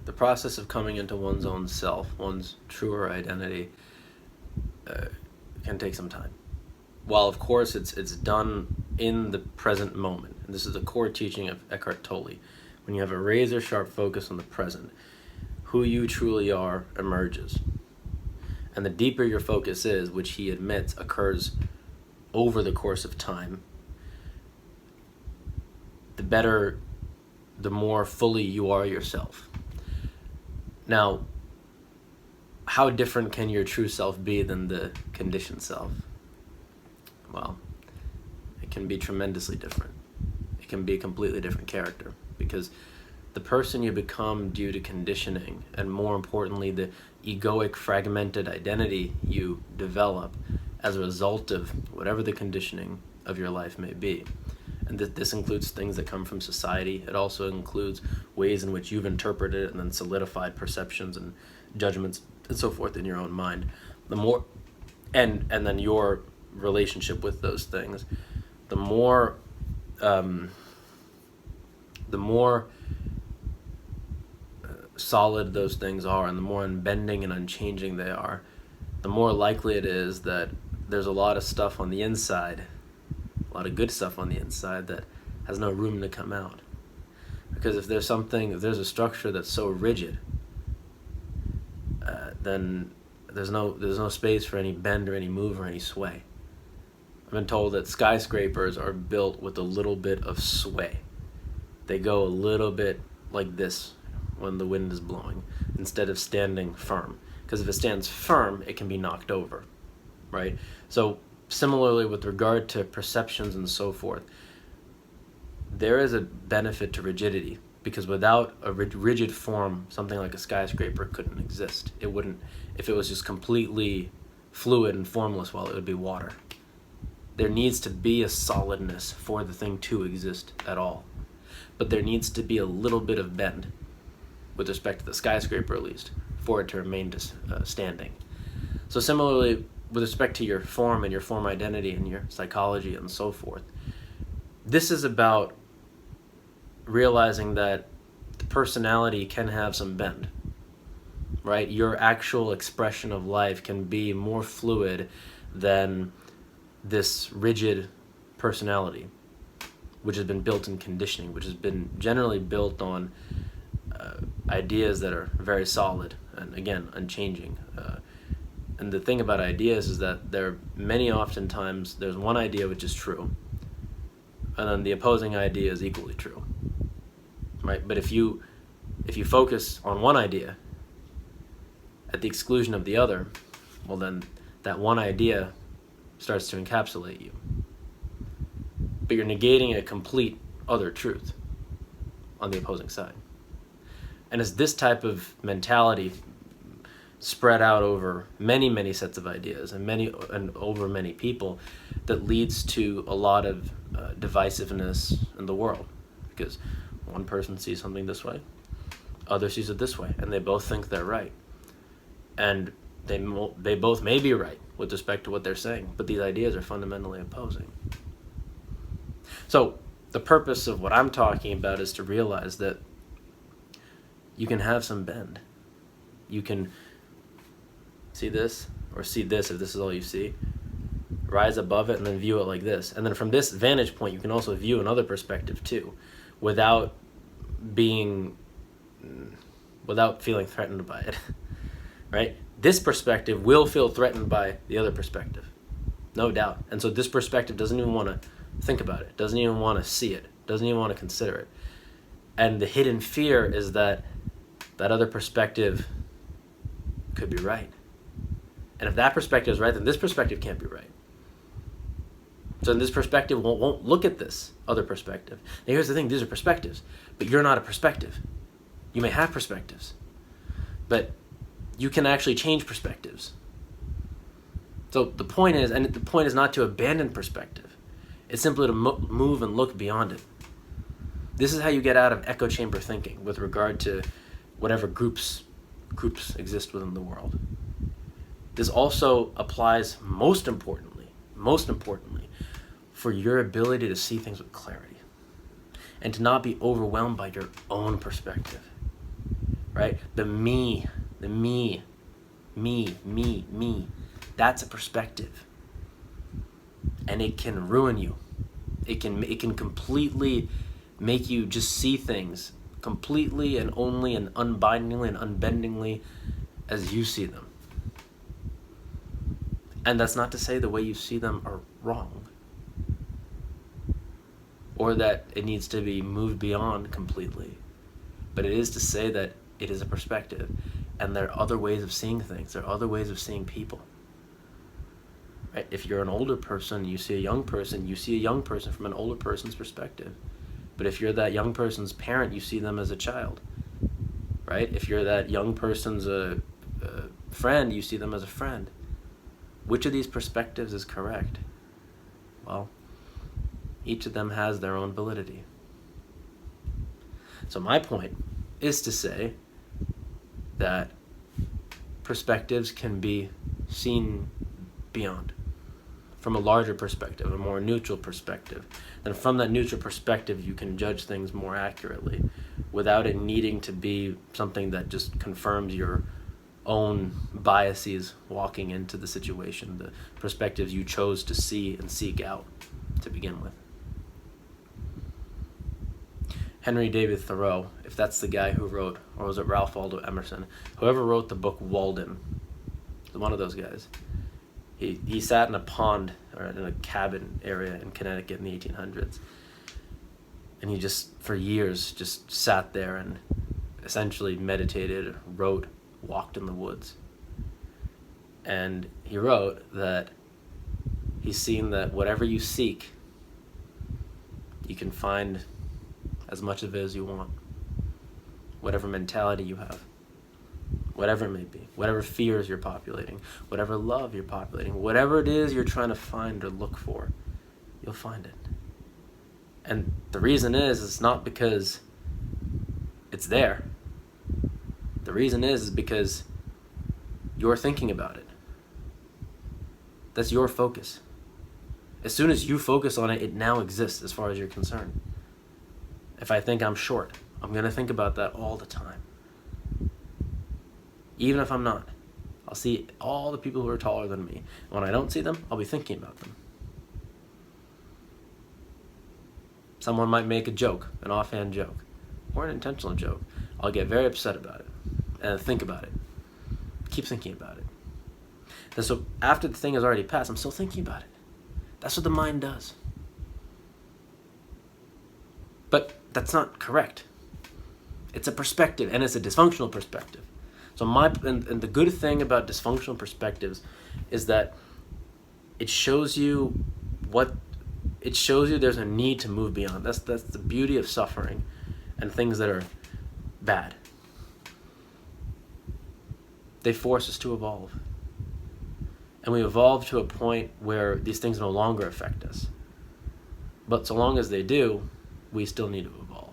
the process of coming into one's own self, one's truer identity, can take some time. While of course it's done in the present moment, and this is a core teaching of Eckhart Tolle, when you have a razor sharp focus on the present, who you truly are emerges. And the deeper your focus is, which he admits occurs over the course of time, the better, the more fully you are yourself. Now, how different can your true self be than the conditioned self? Well, it can be tremendously different. It can be a completely different character, because the person you become due to conditioning, and more importantly, the egoic fragmented identity you develop as a result of whatever the conditioning of your life may be. And this includes things that come from society. It also includes ways in which you've interpreted it and then solidified perceptions and judgments and so forth in your own mind. The more, and then your relationship with those things, the more solid those things are, and the more unbending and unchanging they are, the more likely it is that there's a lot of stuff on the inside, a lot of good stuff on the inside that has no room to come out. Because if there's a structure that's so rigid, then there's no space for any bend or any move or any sway. I've been told that skyscrapers are built with a little bit of sway. They go a little bit like this when the wind is blowing, instead of standing firm. Because if it stands firm, it can be knocked over, right? So similarly with regard to perceptions and so forth, there is a benefit to rigidity, because without a rigid form, something like a skyscraper couldn't exist. It wouldn't, if it was just completely fluid and formless, well, it would be water. There needs to be a solidness for the thing to exist at all. But there needs to be a little bit of bend, with respect to the skyscraper at least, for it to remain standing. So similarly, with respect to your form and your form identity and your psychology and so forth, this is about realizing that the personality can have some bend, right? Your actual expression of life can be more fluid than this rigid personality, which has been built in conditioning, which has been generally built on ideas that are very solid and, again, unchanging. And the thing about ideas is that oftentimes there's one idea which is true, and then the opposing idea is equally true, right? But if you focus on one idea at the exclusion of the other, well, then that one idea starts to encapsulate you. But you're negating a complete other truth on the opposing side. And it's this type of mentality spread out over many, many sets of ideas and over many people that leads to a lot of divisiveness in the world. Because one person sees something this way, other sees it this way, and they both think they're right. And they both may be right with respect to what they're saying, but these ideas are fundamentally opposing. So the purpose of what I'm talking about is to realize that you can have some bend. You can see this, or see this if this is all you see, rise above it and then view it like this. And then from this vantage point, you can also view another perspective too, without feeling threatened by it, right? This perspective will feel threatened by the other perspective, no doubt. And so this perspective doesn't even want to think about it, doesn't even want to see it, doesn't even want to consider it. And the hidden fear is that that other perspective could be right. And if that perspective is right, then this perspective can't be right. So this perspective won't look at this other perspective. Now here's the thing, these are perspectives, but you're not a perspective. You may have perspectives, but you can actually change perspectives. So the point is not to abandon perspective. It's simply to move and look beyond it. This is how you get out of echo chamber thinking with regard to whatever groups exist within the world. This also applies most importantly, for your ability to see things with clarity and to not be overwhelmed by your own perspective, right? The me, me, that's a perspective. And it can ruin you. It can completely make you just see things completely and only and unbindingly and unbendingly as you see them. And that's not to say the way you see them are wrong, or that it needs to be moved beyond completely. But it is to say that it is a perspective, and there are other ways of seeing things. There are other ways of seeing people. Right? If you're an older person, you see a young person, you see a young person from an older person's perspective. But if you're that young person's parent, you see them as a child. Right? If you're that young person's friend, you see them as a friend. Which of these perspectives is correct? Well, each of them has their own validity. So my point is to say that perspectives can be seen beyond, from a larger perspective, a more neutral perspective. Then from that neutral perspective, you can judge things more accurately without it needing to be something that just confirms your own biases walking into the situation, the perspectives you chose to see and seek out to begin with. Henry David Thoreau, if that's the guy who wrote, or was it Ralph Waldo Emerson, whoever wrote the book Walden, one of those guys, he sat in a pond or in a cabin area in Connecticut in the 1800s, and he just for years just sat there and essentially meditated, wrote, walked in the woods. And he wrote that he's seen that whatever you seek, you can find as much of it as you want. Whatever mentality you have, whatever it may be, whatever fears you're populating, whatever love you're populating, whatever it is you're trying to find or look for, you'll find it. And the reason is, it's not because it's there. The reason is because you're thinking about it. That's your focus. As soon as you focus on it, it now exists as far as you're concerned. If I think I'm short, I'm going to think about that all the time. Even if I'm not, I'll see all the people who are taller than me. When I don't see them, I'll be thinking about them. Someone might make a joke, an offhand joke, or an intentional joke. I'll get very upset about it and think about it. Keep thinking about it. And so after the thing has already passed, I'm still thinking about it. That's what the mind does. But that's not correct. It's a perspective, and it's a dysfunctional perspective. So and the good thing about dysfunctional perspectives is that it shows you there's a need to move beyond. That's the beauty of suffering and things that are bad. They force us to evolve. And we evolve to a point where these things no longer affect us. But so long as they do, we still need to evolve.